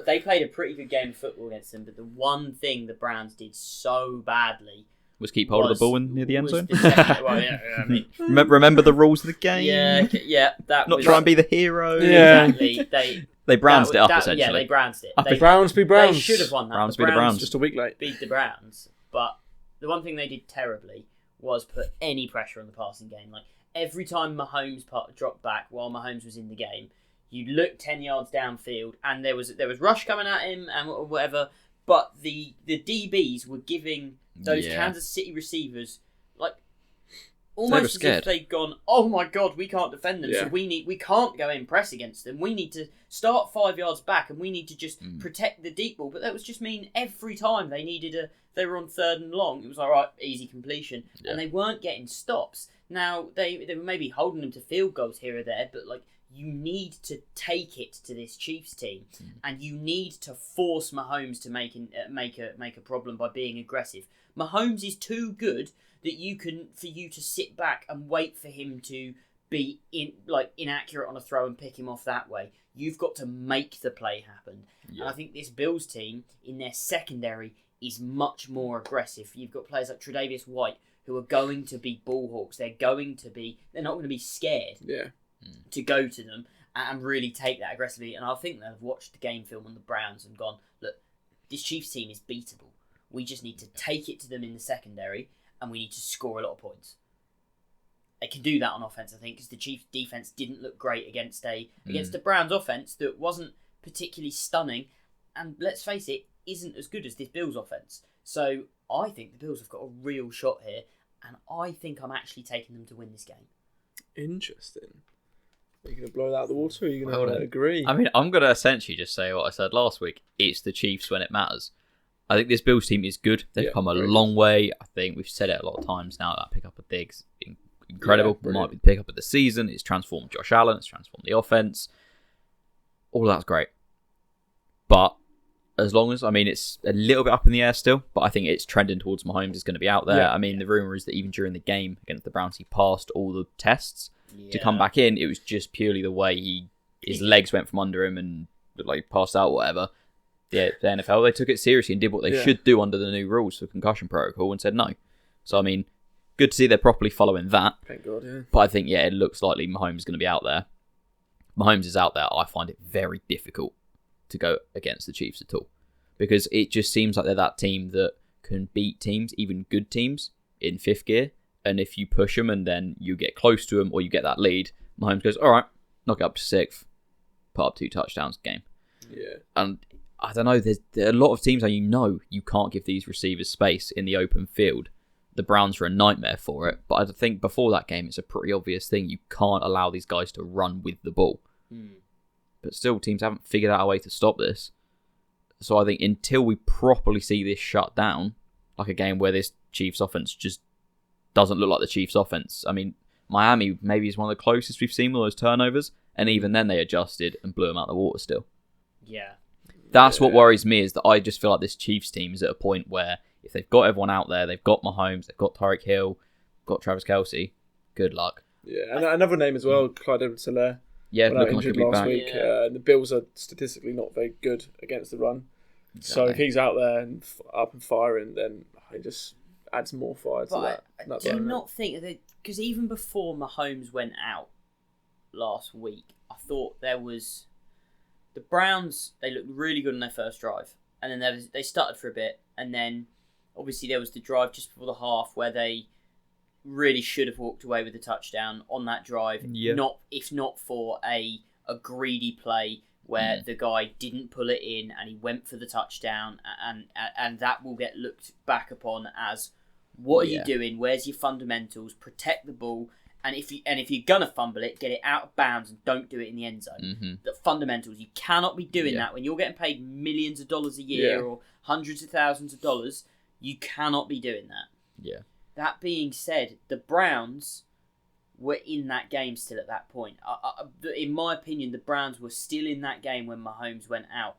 [SPEAKER 1] They played a pretty good game of football against them, but the one thing the Browns did so badly
[SPEAKER 3] was keep hold of the ball near the end zone.
[SPEAKER 1] I mean,
[SPEAKER 3] remember the rules of the game.
[SPEAKER 1] Yeah. That
[SPEAKER 3] Not try and be the hero.
[SPEAKER 2] Yeah.
[SPEAKER 1] Exactly.
[SPEAKER 3] They Brownsed it up essentially.
[SPEAKER 1] Yeah, they Brownsed it.
[SPEAKER 2] Browns be Browns.
[SPEAKER 1] They should have won that.
[SPEAKER 3] Browns be the Browns.
[SPEAKER 2] Just a week late.
[SPEAKER 1] Beat the Browns, but the one thing they did terribly was put any pressure on the passing game. Like every time Mahomes dropped back while Mahomes was in the game, you look 10 yards downfield, and there was rush coming at him and whatever. But the DBs were giving those Kansas City receivers like almost as if they'd gone, oh my god, we can't defend them, so we can't go in press against them. We need to start 5 yards back, and we need to just protect the deep ball. But that was just mean every time they were on 3rd and long, it was all right, easy completion, and they weren't getting stops. Now they were maybe holding them to field goals here or there, but like. You need to take it to this Chiefs team, and you need to force Mahomes to make a problem by being aggressive. Mahomes is too good that for you to sit back and wait for him to be inaccurate on a throw and pick him off that way. You've got to make the play happen. Yeah. And I think this Bills team in their secondary is much more aggressive. You've got players like Tre'Davious White who are going to be ball hawks. They're not going to be scared.
[SPEAKER 2] Yeah.
[SPEAKER 1] To go to them and really take that aggressively. And I think they've watched the game film on the Browns and gone, look, this Chiefs team is beatable. We just need to take it to them in the secondary, and we need to score a lot of points. They can do that on offense, I think, because the Chiefs defense didn't look great against a Browns offense that wasn't particularly stunning, and let's face it, isn't as good as this Bills offense. So I think the Bills have got a real shot here, and I think I'm actually taking them to win this game.
[SPEAKER 2] Interesting. Are you going to blow that out of the water, or are you going to agree?
[SPEAKER 3] I mean, I'm going to essentially just say what I said last week. It's the Chiefs when it matters. I think this Bills team is good. They've come a long way. I think we've said it a lot of times now. That pick up of Diggs, incredible. Might be the pick up of the season. It's transformed Josh Allen. It's transformed the offense. All that's great. But as long as, it's a little bit up in the air still, but I think it's trending towards Mahomes is going to be out there. Yeah. The rumour is that even during the game against the Browns, he passed all the tests. To come back in, it was just purely the way his legs went from under him and passed out or whatever. The NFL, they took it seriously and did what they should do under the new rules for concussion protocol and said no. So, good to see they're properly following that.
[SPEAKER 2] Thank God, yeah.
[SPEAKER 3] But I think, it looks likely Mahomes is going to be out there. Mahomes is out there. I find it very difficult to go against the Chiefs at all. Because it just seems like they're that team that can beat teams, even good teams, in 5th gear. And if you push them and then you get close to them or you get that lead, Mahomes goes, all right, knock it up to 6th, put up 2 touchdowns game.
[SPEAKER 2] Yeah.
[SPEAKER 3] And I don't know, there are a lot of teams that you can't give these receivers space in the open field. The Browns are a nightmare for it. But I think before that game, it's a pretty obvious thing. You can't allow these guys to run with the ball. But still, teams haven't figured out a way to stop this. So I think until we properly see this shut down, like a game where this Chiefs offense just doesn't look like the Chiefs offense. Miami maybe is one of the closest we've seen with those turnovers, and even then they adjusted and blew them out of the water still.
[SPEAKER 1] Yeah.
[SPEAKER 3] That's what worries me, is that I just feel like this Chiefs team is at a point where if they've got everyone out there, they've got Mahomes, they've got Tyreek Hill, got Travis Kelce, good luck.
[SPEAKER 2] Yeah, and another name as well, Claude Edwards.
[SPEAKER 3] Yeah, looking like he'll be
[SPEAKER 2] last
[SPEAKER 3] back.
[SPEAKER 2] week. The Bills are statistically not very good against the run. Exactly. So if he's out there and up and firing, then it just adds more fire to that.
[SPEAKER 1] Do you not think that, because even before Mahomes went out last week, I thought there was the Browns. They looked really good on their first drive, and then they stuttered for a bit, and then obviously there was the drive just before the half where they really should have walked away with a touchdown on that drive.
[SPEAKER 3] Yeah.
[SPEAKER 1] If not for a greedy play where the guy didn't pull it in and he went for the touchdown, and that will get looked back upon as, what are you doing? Where's your fundamentals? Protect the ball, and if you're gonna fumble it, get it out of bounds and don't do it in the end zone. The fundamentals, you cannot be doing that when you're getting paid millions of dollars a year or hundreds of thousands of dollars. You cannot be doing that.
[SPEAKER 3] Yeah.
[SPEAKER 1] That being said, the Browns were in that game still at that point. In my opinion, the Browns were still in that game when Mahomes went out.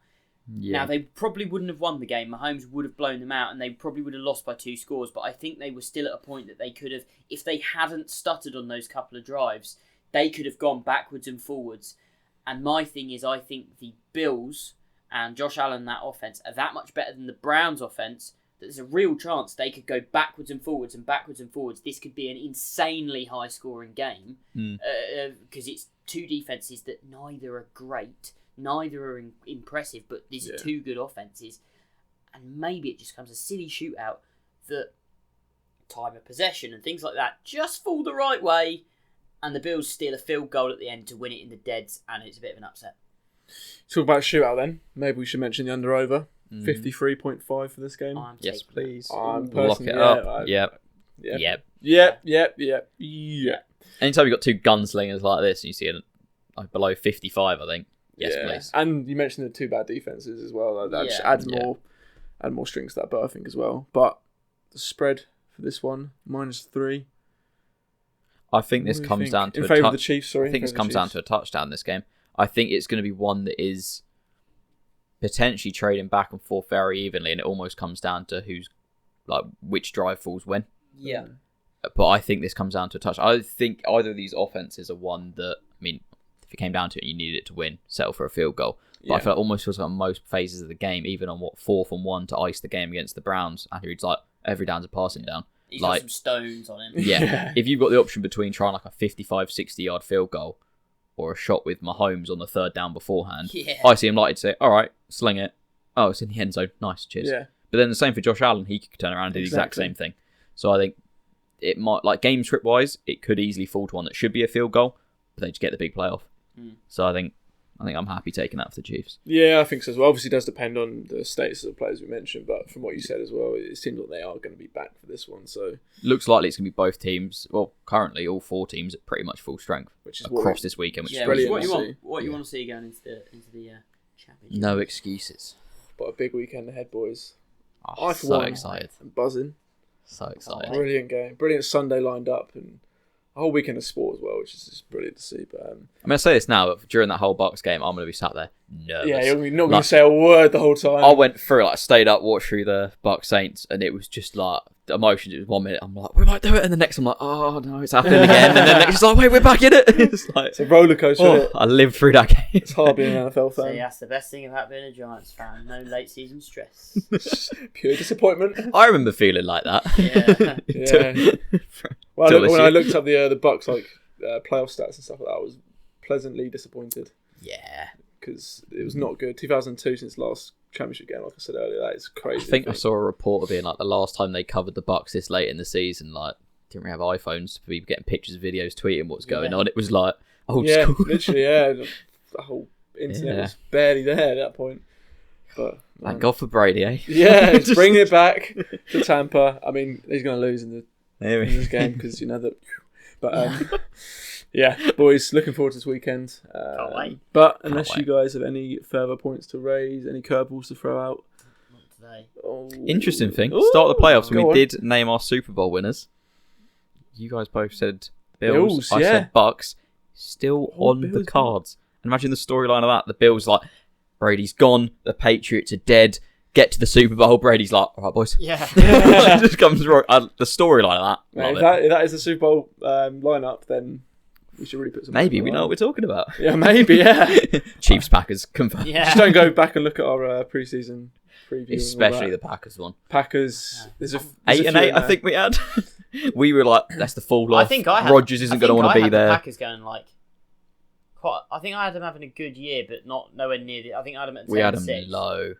[SPEAKER 3] Yeah.
[SPEAKER 1] Now, they probably wouldn't have won the game. Mahomes would have blown them out, and they probably would have lost by 2 scores. But I think they were still at a point that they could have, if they hadn't stuttered on those couple of drives, they could have gone backwards and forwards. And my thing is, I think the Bills and Josh Allen, that offense, are that much better than the Browns' offense that there's a real chance they could go backwards and forwards and backwards and forwards. This could be an insanely high-scoring game because it's two defenses that neither are great. Neither are impressive, but these are two good offenses. And maybe it just becomes a silly shootout that time of possession and things like that just fall the right way, and the Bills steal a field goal at the end to win it in the deads, and it's a bit of an upset.
[SPEAKER 2] Talk about shootout then. Maybe we should mention the under-over. 53.5 for this game.
[SPEAKER 3] Yes, please.
[SPEAKER 2] I'm
[SPEAKER 3] Lock it up. Yep. Anytime you've got two gunslingers like this and you see it below 55, I think. Yes, please.
[SPEAKER 2] And you mentioned the two bad defenses as well. That just adds more strings to that bow, I think, as well. But the spread for this one, -3.
[SPEAKER 3] I think this comes down to
[SPEAKER 2] in favour of the Chiefs. Sorry,
[SPEAKER 3] I think this comes down to a touchdown. This game, I think it's going to be one that is potentially trading back and forth very evenly, and it almost comes down to which drive falls when.
[SPEAKER 1] Yeah.
[SPEAKER 3] But I think this comes down to a touch. I think either of these offenses are one that, I mean, if it came down to it, you needed it to win, settle for a field goal. But I feel like almost feels like most phases of the game, even on 4th and 1 to ice the game against the Browns, Andrew Reid's like, every down's a passing down.
[SPEAKER 1] He's got some stones on him.
[SPEAKER 3] Yeah. If you've got the option between trying like a 55, 60-yard field goal or a shot with Mahomes on the 3rd down beforehand, I see him likely to say, all right, sling it. Oh, it's in the end zone. Nice, cheers. Yeah. But then the same for Josh Allen. He could turn around and do the exact same thing. So I think it might, like game script-wise, it could easily fall to one that should be a field goal, but they just get the big playoff. So I think I'm happy taking that for the Chiefs.
[SPEAKER 2] Yeah, I think so as well. Obviously, it does depend on the status of the players we mentioned, but from what you said as well, it seems like they are going to be back for this one. So
[SPEAKER 3] looks likely it's going to be both teams. Well, currently all 4 teams at pretty much full strength, which is across this weekend, which is brilliant.
[SPEAKER 1] What you want to see going into the championship.
[SPEAKER 3] No excuses.
[SPEAKER 2] But a big weekend ahead, boys.
[SPEAKER 3] I'm so excited.
[SPEAKER 2] I'm buzzing.
[SPEAKER 3] So excited.
[SPEAKER 2] Brilliant game. Brilliant Sunday lined up, and a whole weekend of sport as well, which is just brilliant to see. But I'm
[SPEAKER 3] going to say this now, but during that whole Bucks game, I'm going to be sat there nervous.
[SPEAKER 2] Yeah, you're not going to say a word the whole time.
[SPEAKER 3] I went through, stayed up, watched through the Bucks Saints, and it was just the emotions. It was 1 minute, I'm like, we might do it, and the next I'm like, oh no, it's happening again, and then the next like, wait, we're back in it.
[SPEAKER 2] It's a roller coaster.
[SPEAKER 3] I lived through that game.
[SPEAKER 2] It's hard being an NFL fan.
[SPEAKER 1] See, that's the best thing about being a Giants fan. No late season stress.
[SPEAKER 2] Pure disappointment.
[SPEAKER 3] I remember feeling like that.
[SPEAKER 1] Yeah.
[SPEAKER 2] When I looked up the Bucks playoff stats and stuff like that, I was pleasantly disappointed.
[SPEAKER 3] Yeah,
[SPEAKER 2] because it was not good. 2002 since last championship game, like I said earlier, that is crazy.
[SPEAKER 3] I think I saw a report of being the last time they covered the Bucks this late in the season, didn't really have iPhones for people getting pictures, videos, tweeting what's going on. It was old school.
[SPEAKER 2] Literally, the whole internet was barely there at that point. But
[SPEAKER 3] thank God for Brady, eh?
[SPEAKER 2] Yeah, bring it back to Tampa. I mean, he's going to lose in this game because you know that. But yeah, boys, looking forward to this weekend.
[SPEAKER 1] Can't wait.
[SPEAKER 2] But unless you guys have any further points to raise, any curveballs to throw out.
[SPEAKER 1] Not today.
[SPEAKER 3] Interesting thing. Start of the playoffs. We did name our Super Bowl winners. You guys both said Bills. I said Bucks. Still on the cards. And imagine the storyline of that. The Bills Brady's gone. The Patriots are dead. Get to the Super Bowl. Brady's all right, boys.
[SPEAKER 1] Yeah.
[SPEAKER 3] Just comes right. The storyline of that.
[SPEAKER 2] Mate, if that is the Super Bowl lineup, then we should really put some.
[SPEAKER 3] Maybe we know what we're talking about.
[SPEAKER 2] Yeah, maybe. Yeah.
[SPEAKER 3] Chiefs Packers confirmed.
[SPEAKER 2] Yeah. Just don't go back and look at our preseason preview.
[SPEAKER 3] Especially the Packers one.
[SPEAKER 2] Packers. There's
[SPEAKER 3] 8-8. I think we had. We were that's the fall off. Rodgers isn't going to want to be there.
[SPEAKER 1] The Packers going I think I had them having a good year, but not nowhere near. I think I had them at 10-6.
[SPEAKER 3] We had them low.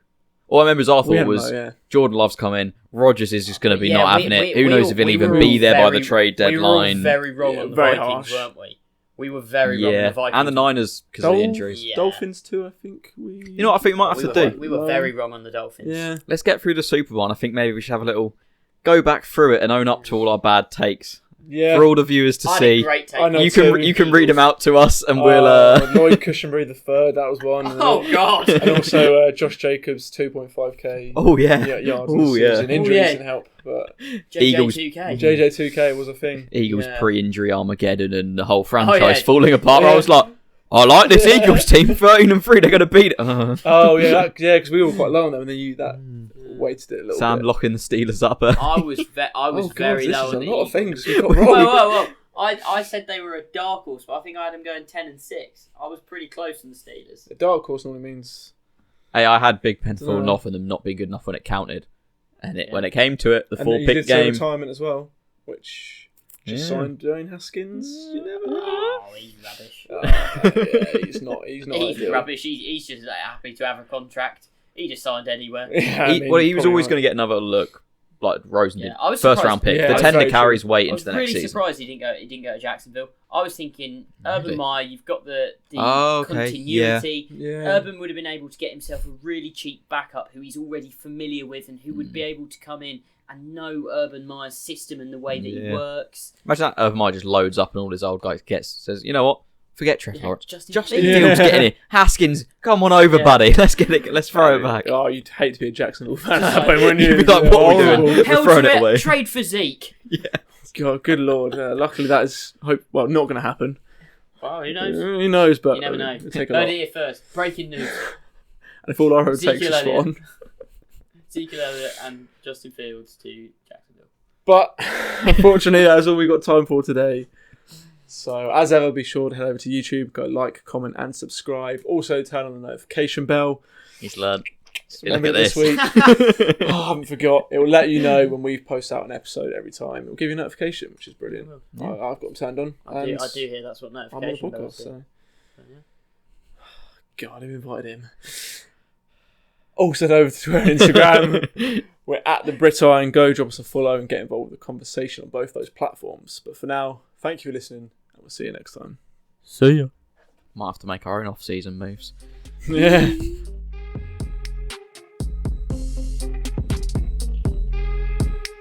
[SPEAKER 3] All I remember is our thought was Jordan Love's coming. Rodgers is just going to be not having it. Who knows if he'll even be there by the trade deadline.
[SPEAKER 1] We were very wrong on the Vikings, weren't we? We were very wrong on the Vikings.
[SPEAKER 3] And the Niners because of the injuries.
[SPEAKER 2] Yeah. Dolphins too, I think.
[SPEAKER 3] You know what I think we might have to do?
[SPEAKER 1] We were very wrong on the Dolphins.
[SPEAKER 2] Yeah.
[SPEAKER 3] Let's get through the Super Bowl. I think maybe we should have a little go back through it and own up to all our bad takes
[SPEAKER 2] Yeah.
[SPEAKER 3] for all the viewers to
[SPEAKER 1] I had a
[SPEAKER 3] see.
[SPEAKER 1] great take.
[SPEAKER 2] I know.
[SPEAKER 3] You
[SPEAKER 2] too.
[SPEAKER 3] can read them out to us, and
[SPEAKER 2] Lloyd Cushenberry the third, that was one.
[SPEAKER 1] Oh God!
[SPEAKER 2] And also Josh Jacobs 2.5k.
[SPEAKER 3] Oh yeah.
[SPEAKER 2] Yards
[SPEAKER 3] Oh,
[SPEAKER 2] in the
[SPEAKER 3] yeah.
[SPEAKER 2] season. Injuries
[SPEAKER 1] Oh, yeah.
[SPEAKER 2] didn't help, but
[SPEAKER 3] Eagles-
[SPEAKER 1] JJ2K.
[SPEAKER 2] JJ2k was a thing.
[SPEAKER 3] Eagles
[SPEAKER 1] Yeah.
[SPEAKER 3] pre-injury Armageddon and the whole franchise
[SPEAKER 1] yeah.
[SPEAKER 3] falling apart.
[SPEAKER 2] Yeah.
[SPEAKER 3] I was like, I like this Eagles team, 13-3. They're gonna beat it.
[SPEAKER 2] Oh yeah, because we were quite low on them, and then that weighted it a little
[SPEAKER 3] Sam
[SPEAKER 2] bit.
[SPEAKER 3] locking the Steelers up.
[SPEAKER 1] I was
[SPEAKER 2] Oh, God,
[SPEAKER 1] very
[SPEAKER 2] this
[SPEAKER 1] low
[SPEAKER 2] is
[SPEAKER 1] on
[SPEAKER 2] a
[SPEAKER 1] the
[SPEAKER 2] lot of
[SPEAKER 1] Eagles.
[SPEAKER 2] things we got
[SPEAKER 1] Whoa,
[SPEAKER 2] wrong.
[SPEAKER 1] whoa, whoa! I said they were a dark horse, but I think I had them going 10-6. I was pretty close on the Steelers.
[SPEAKER 2] A dark horse normally means
[SPEAKER 3] Hey, I had Big Ben falling
[SPEAKER 2] No.
[SPEAKER 3] off and them not being good enough when it counted, and
[SPEAKER 1] Yeah.
[SPEAKER 3] when it came to it, the
[SPEAKER 2] and then you
[SPEAKER 3] 4-pick
[SPEAKER 2] did say
[SPEAKER 3] game.
[SPEAKER 2] retirement as well, which just
[SPEAKER 3] Yeah.
[SPEAKER 2] signed Dwayne Haskins. You never know.
[SPEAKER 1] Oh, he's rubbish.
[SPEAKER 2] Yeah, he's not. He's not.
[SPEAKER 1] He's
[SPEAKER 2] ideal.
[SPEAKER 1] rubbish. He's just happy to have a contract. He just signed anywhere.
[SPEAKER 2] Yeah, I mean,
[SPEAKER 3] He was
[SPEAKER 2] probably
[SPEAKER 3] always
[SPEAKER 2] not.
[SPEAKER 3] going to get another look, like Rosen did.
[SPEAKER 1] Yeah, I was
[SPEAKER 3] First
[SPEAKER 1] surprised.
[SPEAKER 3] round pick.
[SPEAKER 2] Yeah,
[SPEAKER 3] the
[SPEAKER 2] that's
[SPEAKER 3] 10
[SPEAKER 2] very
[SPEAKER 3] to carries
[SPEAKER 2] true.
[SPEAKER 3] weight
[SPEAKER 1] I was
[SPEAKER 3] into the next
[SPEAKER 1] really
[SPEAKER 3] season.
[SPEAKER 1] surprised he didn't go to Jacksonville. I was thinking Urban
[SPEAKER 3] Really?
[SPEAKER 1] Meyer. You've got the
[SPEAKER 3] Oh, okay,
[SPEAKER 1] continuity.
[SPEAKER 2] Yeah.
[SPEAKER 1] Urban would have been able to get himself a really cheap backup who he's already familiar with and who would be able to come in and know Urban Meyer's system and the way that he
[SPEAKER 3] Yeah.
[SPEAKER 1] works.
[SPEAKER 3] Imagine that Urban Meyer just loads up and all his old guys says, you know what? Forget Trevor
[SPEAKER 1] Yeah,
[SPEAKER 3] Lawrence.
[SPEAKER 1] Justin
[SPEAKER 3] Justin
[SPEAKER 1] Fields.
[SPEAKER 3] Fields getting it. Haskins, come on over,
[SPEAKER 1] Yeah.
[SPEAKER 3] buddy. Let's throw it back.
[SPEAKER 2] Oh, you'd hate to be a Jacksonville fan
[SPEAKER 1] Just
[SPEAKER 2] at that
[SPEAKER 1] like-
[SPEAKER 2] point, wouldn't you?
[SPEAKER 3] You'd be like, what are we doing?
[SPEAKER 2] Horrible.
[SPEAKER 3] We're
[SPEAKER 1] Hell
[SPEAKER 3] throwing
[SPEAKER 1] to
[SPEAKER 3] it away.
[SPEAKER 1] Trade for Zeke.
[SPEAKER 2] God, good lord. Luckily, that is not going to happen.
[SPEAKER 1] Well, who knows?
[SPEAKER 2] Who knows? But
[SPEAKER 1] You never know.
[SPEAKER 2] it'll take a
[SPEAKER 1] Heard
[SPEAKER 2] lot.
[SPEAKER 1] it here first. Breaking news.
[SPEAKER 2] And if all our road takes
[SPEAKER 1] Ezekiel
[SPEAKER 2] is
[SPEAKER 1] Elliott.
[SPEAKER 2] one.
[SPEAKER 1] Ezekiel Elliott and Justin Fields to Jacksonville.
[SPEAKER 2] But unfortunately, that's all we got time for today. So, as ever, be sure to head over to YouTube, go like, comment, and subscribe. Also, turn on the notification bell.
[SPEAKER 3] He's learned.
[SPEAKER 2] Remember
[SPEAKER 3] Look at
[SPEAKER 2] this week. Oh, I haven't forgot. It will let you know when we post out an episode every time. It will give you a notification, which is brilliant.
[SPEAKER 3] Yeah.
[SPEAKER 2] I've got them turned on.
[SPEAKER 1] I do
[SPEAKER 2] and
[SPEAKER 1] hear that's what
[SPEAKER 2] I'm on the
[SPEAKER 1] notification
[SPEAKER 2] podcast,
[SPEAKER 1] bells do.
[SPEAKER 2] so.
[SPEAKER 1] Yeah.
[SPEAKER 2] God, who invited him? Also, over to our Instagram. We're at the Brit Iron. Go drop us a follow and get involved with the conversation on both those platforms. But for now, thank you for listening, and we'll see you next time.
[SPEAKER 3] See ya. Might have to make our own off-season moves.
[SPEAKER 2] Yeah.